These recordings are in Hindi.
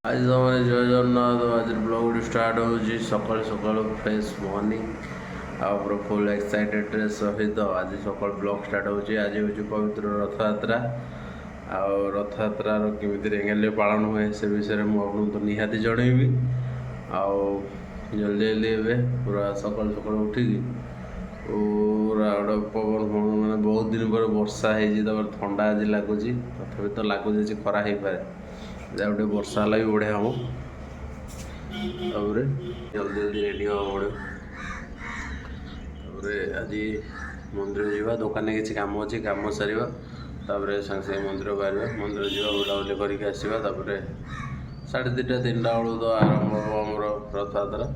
आज तुम जय जगन्नाथ आज ब्लॉग स्टार्ट हो सकाल सकाल फ्रेश मॉर्निंग आउ फुल एक्साइटेड सहित आज सकाल ब्लॉग स्टार्ट हो आज हूँ पवित्र रथयात्रा आउ रथयात्रार केमी रेंगाली पालन हुए से विषय में आपको तो निहाती जनइबी आउ जल्दी जल्दी ए पूरा सकाल सकाल उठिकी पूरा गोटे पवन फवन मैंने बहुत दिन पर वर्षा हो थंडा आज लगुच तथापि तो लगुच खरा हो पाए गोटे वर्षा है भी बढ़िया हम जल्दी जल्दी रेडी हाँ पड़ो आज मंदिर जावा दुकान किसी कम अच्छे कम सारा तापर सागे सागे मंदिर बाहर मंदिर जावा बुलाबुली करके आसवा 2:30 3टा बेलू तो आरंभ हम आमर रथयात्रा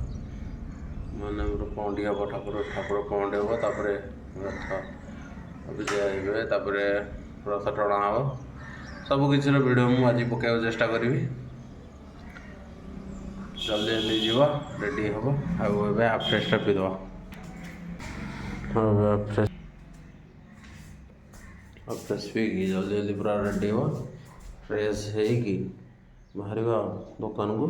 माने पौंडी हम ठाकुर ठाकुर पौंडी हम तापर रथ विजय तापर रथ टणा हम सबकि वीडियो मुझे आज पकड़ चेष्टा करी जल्दी जल्दी जीवा रेडी हम आउ हाफ फ्रेश पीदे फ्रेश पी जल्दी जल्दी पूरा रेडी हो फ्रेश होगी बाहर दुकान को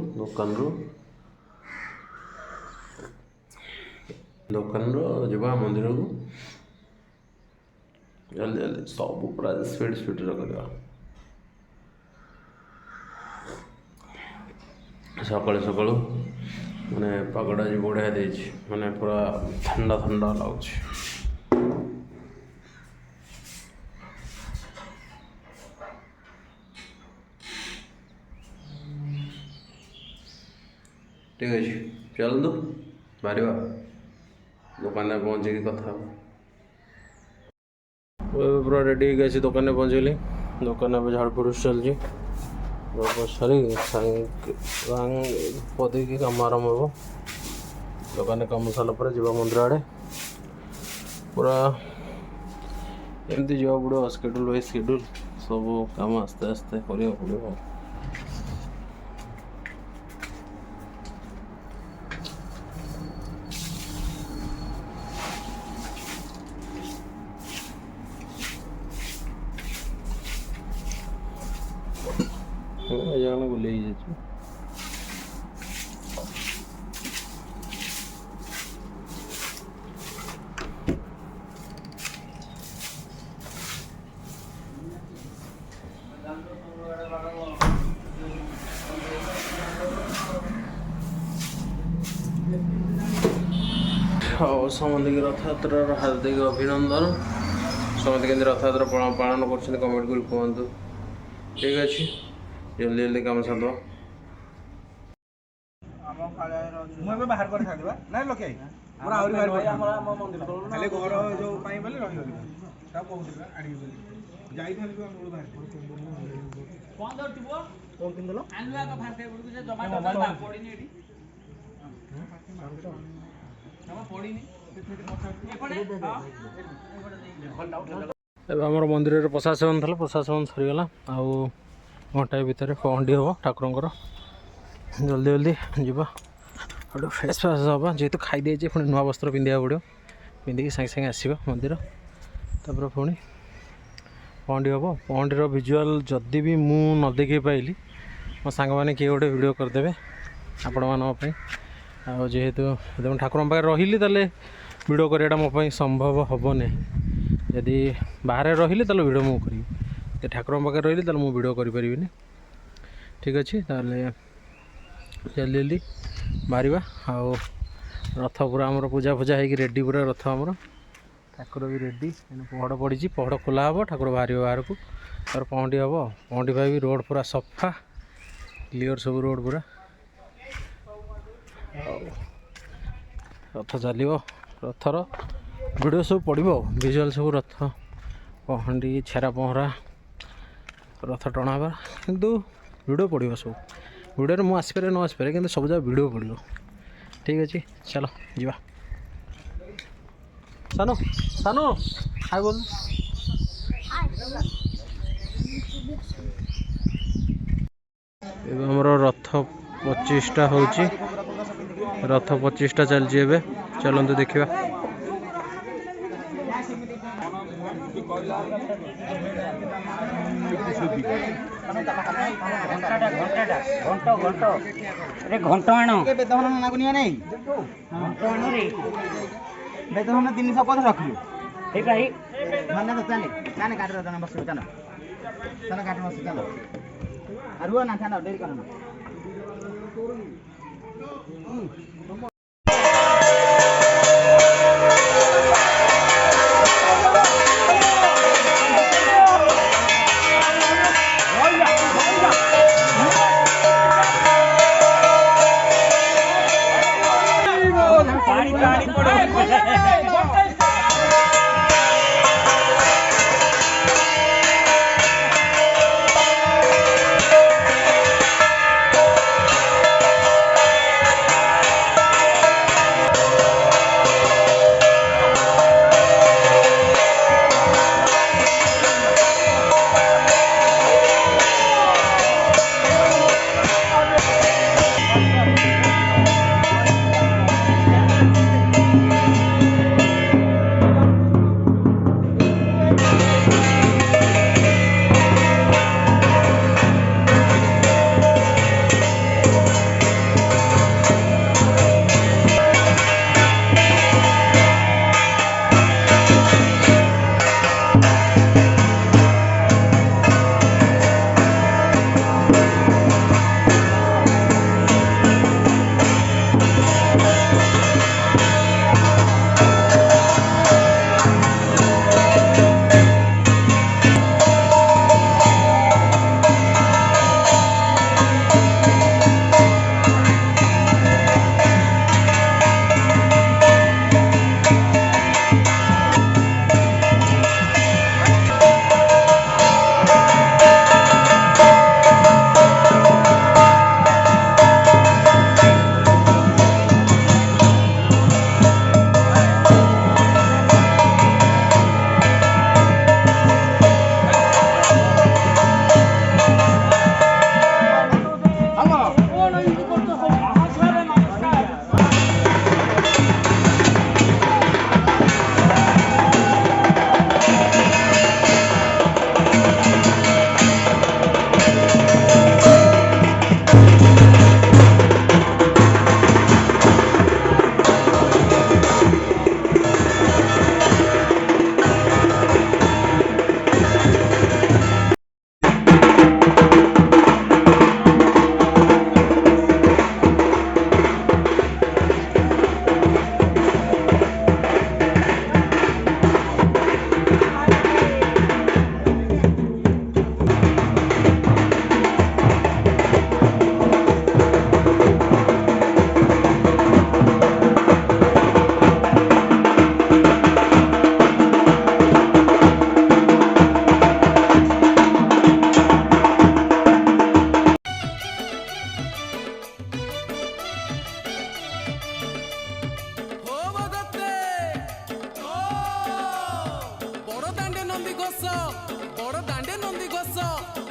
दुकान जा मंदिर को जल्दी जल्दी सब पूरा स्पीड करवा सकाल सकाल मैंने पगड़ा आज बढ़िया दे मैंने पूरा ठंडा ठंडा लगुच ठीक अच्छे चलतु बाहर दुकान पहुँचे कथा पूरा रेडी हो दुकान पहुँचली दुकान झाड़ फुड़ चलती सारी पदी कम आरम्भ हो दुकान कम सारा जा मंदिर आड़े पूरा एमती जा पड़ो स्केड्यूल बाय स्केड्यूल सब कम आस्ते आस्ते करा पड़ो बुले समस्त रथयात्रा हार्दिक अभिनंदन समस्त के रथयात्रा पालन कर कमेंट कर कहतु ठीक अच्छे जल्दी जल्दी कम साध आमर मंदिर प्रशासन था प्रशासन सरीगला आउ घंटाए भितर पहंडी हम ठाकुर जल्दी जल्दी जा फ्रेश फ्रेश हाँ जेहतु खाई दे पुणी नुआ वस्त्र पिंधा पड़ो पिंधिकी सागे सागे आसवा मंदिर तापर पुणी पहंडी हम पहंडीर विजुआल जदि भी मु न देखी पाइली मो सांग मैंने किए गोटे वीडियो करदे आपण मानी जेहेतु जब ठाकुर पाखे रही तेल वीडियो कराटा मोप संभव हम नहीं जदि बाहर रही तेल वीडियो मु करी ठाकुर पाखे रही तेल मुझे वीडियो करें ठीक अच्छे जल्दी जल्दी बाहर आउ रथ पूरा आमर पूजा पूजा हो रेडी पूरा रथ आमर ठाकुर भी रेडी पहड़ पड़ी पहड़ खोला हम ठाकुर बाहर बाहर को और पहंडी हम पहंडी भी रोड पूरा सफा क्लीयर सब रोड पूरा रथ चलो रथर वीडियो सब पड़ो विजुआल सब रथ पहंडी छेरा पहरा रथ टणावा किंतु वीडियो पड़ो सब वीडियो मुझे आसपारे न आसपारे कि सब जगह वीडियो पड़ो ठीक अच्छे चलो जा सानो सानो हाय बोल आमर रथ 25टा हो रथ 25टा चलती चलते देखा ঘন্ট আনো বেতন নাগুনিয়া নেই ঘন্ট আনো রে বেতন 350 ରଖିଲୁ ठीक है माने तो चले चले काट रो जना बस चलो चलो काट बस चलो अरुआ ना खाना देरी करना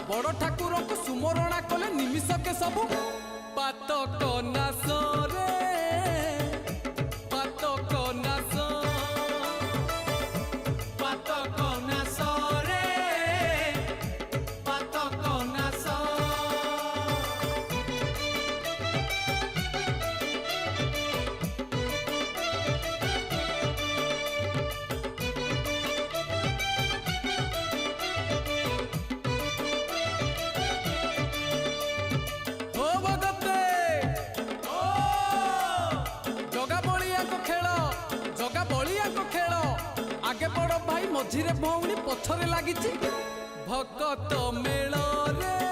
बड़ ठाकुर को सुमरणा कले निमिषके सबु पातक नाश रे पातक नाश पातक नाश रे पातक नाश मझिरे भौणी पछरे लागिछि भकत मेल रे